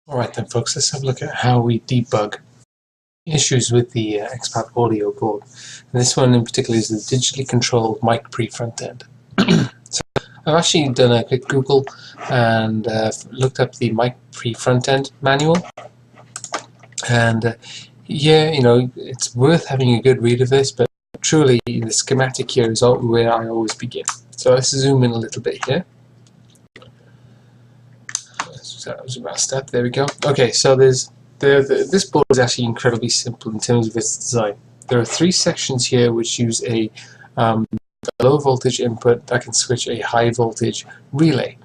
Alright then folks, let's have a look at how we debug issues with the Expat audio board. And this one in particular is the digitally controlled micprefedebug front end. So I've actually done a quick Google and looked up the micprefedebug front end manual. And yeah, you know, it's worth having a good read of this, but truly the schematic here is where I always begin. So let's zoom in a little bit here. That was about a step. There we go. Okay, so this board is actually incredibly simple in terms of its design. There are three sections here which use a low voltage input that can switch a high voltage relay.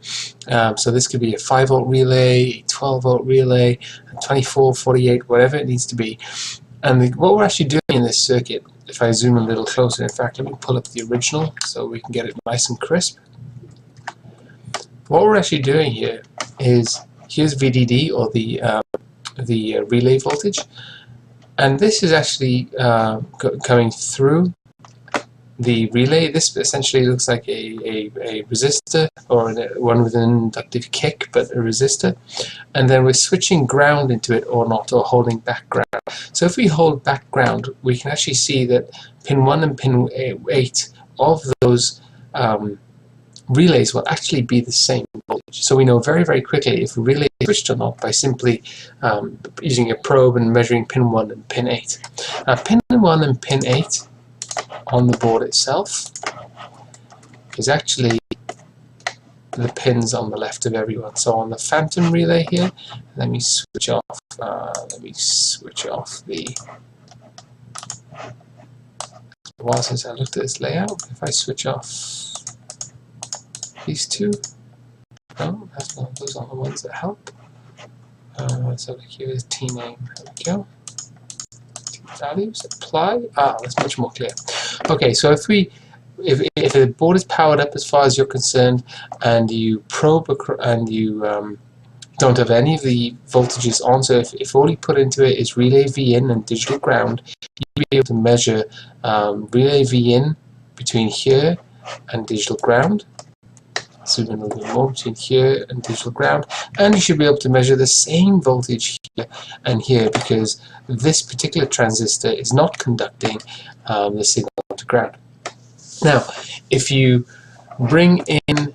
So this could be a 5 volt relay, a 12 volt relay, a 24, 48, whatever it needs to be. And what we're actually doing in this circuit, if I zoom a little closer, in fact, let me pull up the original so we can get it nice and crisp. What we're actually doing here is, here's VDD, or the relay voltage, and this is actually coming through the relay. This essentially looks like a resistor, or one with an inductive kick, but a resistor, and then we're switching ground into it or not, or holding back ground. So if we hold back ground, we can actually see that pin 1 and pin 8 of those relays will actually be the same voltage. So we know very, very quickly if a relay is switched or not by simply using a probe and measuring pin 1 and pin 8. Pin 1 and pin 8 on the board itself is actually the pins on the left of everyone. So on the phantom relay here, let me switch off the. It's a while since I looked at this layout. If I switch off these two, no, that's not, those are the ones that help. So here's T name, there we go. T values, apply. That's much more clear. Okay, so if the board is powered up as far as you're concerned, and you probe and you don't have any of the voltages on, so if all you put into it is relay V in and digital ground, you'll be able to measure relay V in between here and digital ground. Zoom in a little bit more between here and digital ground, and you should be able to measure the same voltage here and here, because this particular transistor is not conducting the signal to ground. Now, if you bring in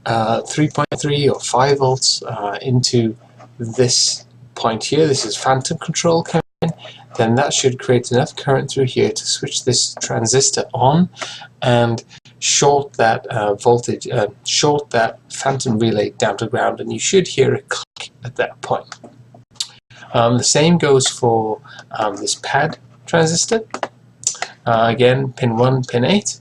3.3 or 5 volts into this point here, this is phantom control coming in, then that should create enough current through here to switch this transistor on and short that short that phantom relay down to ground, and you should hear a click at that point. The same goes for this pad transistor. Again, pin 1, pin 8,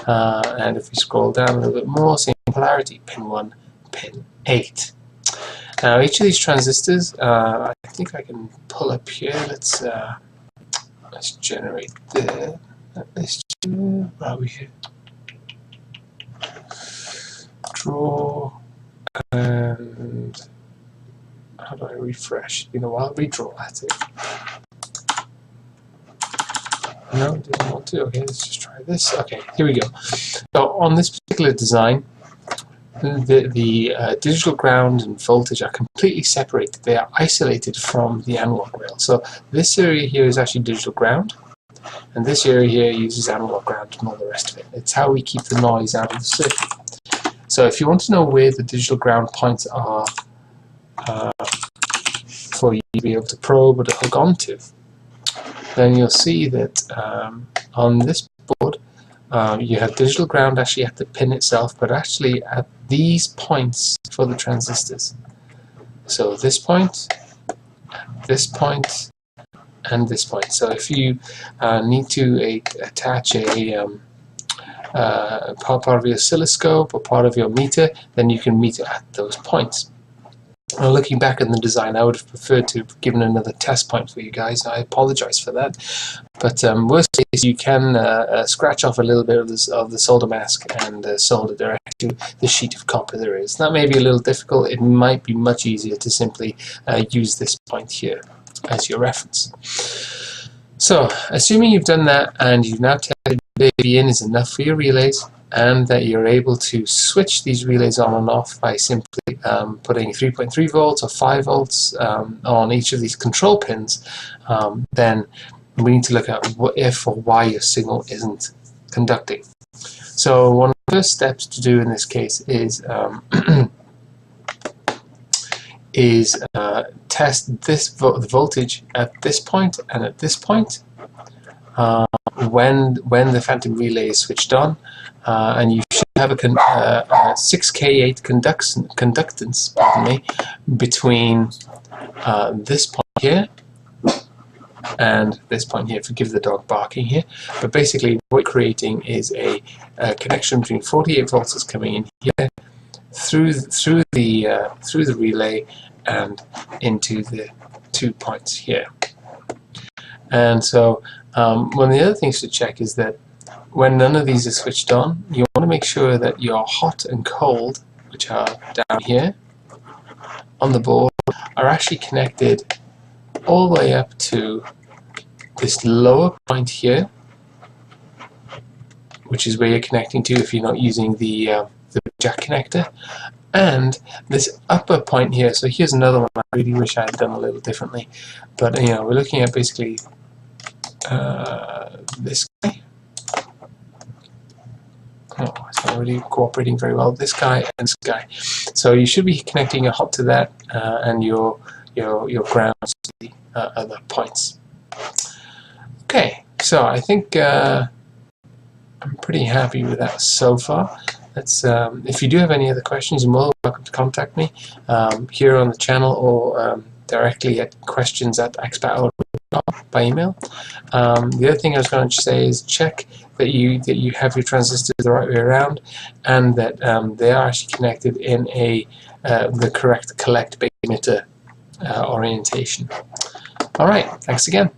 and if we scroll down a little bit more, same polarity, pin 1, pin 8. Now each of these transistors, I think I can pull up here. Let's generate the. Where are we here? Draw, and how do I refresh? It's been a while. Redraw, that's it. No, didn't want to. Okay, let's just try this. Okay, here we go. So on this particular design, the digital ground and voltage are completely separated. They are isolated from the analog rail. So this area here is actually digital ground, and this area here uses analog ground and all the rest of it. It's how we keep the noise out of the circuit. So if you want to know where the digital ground points are for you to be able to probe or to hook onto, then you'll see that on this board you have digital ground actually at the pin itself, but actually at these points for the transistors. So this point, and this point. So if you need to attach a part of your oscilloscope or part of your meter, then you can meter at those points. Now, looking back at the design, I would have preferred to have given another test point for you guys. I apologize for that. But worst case, you can scratch off a little bit of the solder mask and solder directly to the sheet of copper there is. That may be a little difficult. It might be much easier to simply use this point here as your reference. So, assuming you've done that and you've now tested V in is enough for your relays, and that you're able to switch these relays on and off by simply putting 3.3 volts or 5 volts on each of these control pins, then we need to look at what if or why your signal isn't conducting. So one of the first steps to do in this case is test the voltage at this point and at this point when the phantom relay is switched on, and you should have a 6K8 conductance, pardon me, between this point here and this point here. Forgive the dog barking here, but basically what we're creating is a connection between 48 volts that's coming in here through the relay and into the 2 points here. And so one of the other things to check is that when none of these are switched on, you want to make sure that your hot and cold, which are down here on the board, are actually connected all the way up to this lower point here, which is where you're connecting to if you're not using the jack connector, and this upper point here. So here's another one I really wish I had done a little differently, but you know, we're looking at basically this guy. Oh, it's not really cooperating very well. This guy and this guy. So you should be connecting your hot to that, and your grounds to the other points. Okay, so I think I'm pretty happy with that so far. Let's, if you do have any other questions, you're more than welcome to contact me here on the channel, or directly at questions@expat.com by email. The other thing I was going to say is check that you have your transistors the right way around, and that they are actually connected in the correct collect base emitter orientation. All right, thanks again.